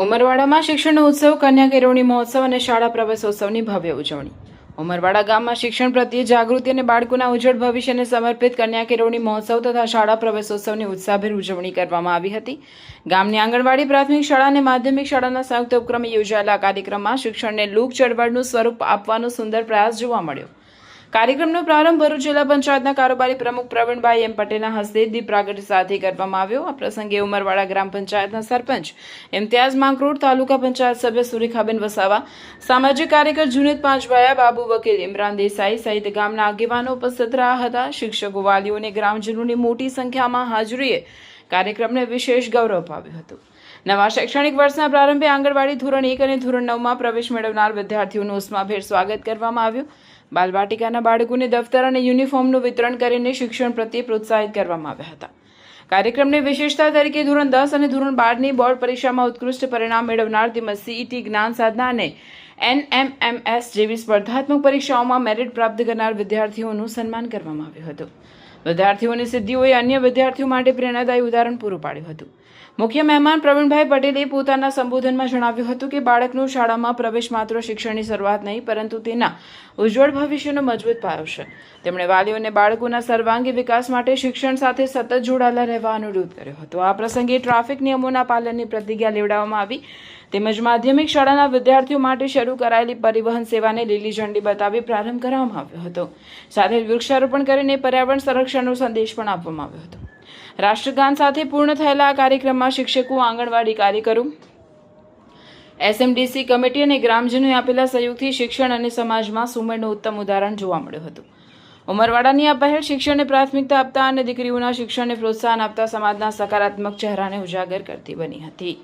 ઉમરવાડામાં શિક્ષણ ઉત્સવ, કન્યા કેળવણી મહોત્સવ અને શાળા પ્રવેશોત્સવની ભવ્ય ઉજવણી. ઉમરવાડા ગામમાં શિક્ષણ પ્રત્યે જાગૃતિ અને બાળકોના ઉજ્જવળ ભવિષ્યને સમર્પિત કન્યા કેળવણી મહોત્સવ તથા શાળા પ્રવેશોત્સવની ઉત્સાહભેર ઉજવણી કરવામાં આવી હતી. ગામની આંગણવાડી, પ્રાથમિક શાળા અને માધ્યમિક શાળાના સંયુક્ત ઉપક્રમે યોજાયેલા કાર્યક્રમમાં શિક્ષણને લોક ચળવળનું સ્વરૂપ આપવાનો સુંદર પ્રયાસ જોવા મળ્યો. કાર્યક્રમનો પ્રારંભ ભરૂચ જિલ્લા પંચાયતના કારોબારી પ્રમુખ પ્રવીણભાઈ એમ પટેલના હસ્તે દીપ પ્રાગટ્ય સાથે કરવામાં આવ્યો. આ પ્રસંગે ઉમરવાડા ગ્રામ પંચાયતના સરપંચ ઇમ્તિયાઝ માંગરોળ, તાલુકા પંચાયત સભ્ય સુરેખાબેન વસાવા, સામાજિક કાર્યકર જુનેદ પાંચભાયા, બાબુ વકીલ, ઇમરાન દેસાઈ સહિત ગામના આગેવાનો ઉપસ્થિત રહ્યા હતા. શિક્ષકો, વાલીઓ અને ગ્રામજનોની મોટી સંખ્યામાં હાજરીએ કાર્યક્રમને વિશેષ ગૌરવ અપાવ્યું હતું. નવા શૈક્ષણિક વર્ષના પ્રારંભે આંગણવાડી ધોરણ 1 અને ધોરણ 9માં પ્રવેશ મેળવનાર વિદ્યાર્થીઓનું ઉષ્માભેર સ્વાગત કરવામાં આવ્યું. બાલવાટિકાના બાળકોને દફતર અને યુનિફોર્મનું વિતરણ કરીને શિક્ષણ પ્રત્યે પ્રોત્સાહિત કરવામાં આવ્યા હતા. કાર્યક્રમની વિશેષતા તરીકે ધોરણ 10 અને ધોરણ 12ની બોર્ડ પરીક્ષામાં ઉત્કૃષ્ટ પરિણામ મેળવનાર તેમજ CET, જ્ઞાન સાધના અને NMMS જેવી સ્પર્ધાત્મક પરીક્ષાઓમાં મેરિટ પ્રાપ્ત કરનાર વિદ્યાર્થીઓનું સન્માન કરવામાં આવ્યું હતું. વિદ્યાર્થીઓની સિદ્ધિઓએ અન્ય વિદ્યાર્થીઓ માટે પ્રેરણાદાયી ઉદાહરણ પૂરું પાડ્યું હતું. મુખ્ય મહેમાન પ્રવીણભાઈ પટેલે પોતાના સંબોધનમાં જણાવ્યું હતું કે બાળકનો શાળામાં પ્રવેશ માત્ર શિક્ષણની શરૂઆત નહીં, પરંતુ તેના ઉજ્જવળ ભવિષ્યનો મજબૂત પાયો છે. તેમણે વાલીઓને બાળકોના સર્વાંગી વિકાસ માટે શિક્ષણ સાથે સતત જોડાયેલા રહેવા અનુરોધ કર્યો હતો. આ પ્રસંગે ટ્રાફિક નિયમોના પાલનની પ્રતિજ્ઞા લેવડાવવામાં આવી તેમજ માધ્યમિક શાળાના વિદ્યાર્થીઓ માટે શરૂ કરાયેલી પરિવહન સેવાને લીલી ઝંડી બતાવી પ્રારંભ કરવામાં આવ્યો હતો. સાથે વૃક્ષારોપણ કરીને પર્યાવરણ સંરક્ષણનો સંદેશ પણ આપવામાં આવ્યો હતો. રાષ્ટ્રગાન સાથે પૂર્ણ થયેલા આ કાર્યક્રમમાં શિક્ષકો, આંગણવાડી કાર્યકરો, SMDC કમિટી અને ગ્રામજનોએ આપેલા સહયોગથી શિક્ષણ અને સમાજમાં સુમેળનું ઉત્તમ ઉદાહરણ જોવા મળ્યું હતું. ઉમરવાડાની આ પહેલ શિક્ષણને પ્રાથમિકતા આપતા અને દીકરીઓના શિક્ષણને પ્રોત્સાહન આપતા સમાજના સકારાત્મક ચહેરાને ઉજાગર કરતી બની હતી.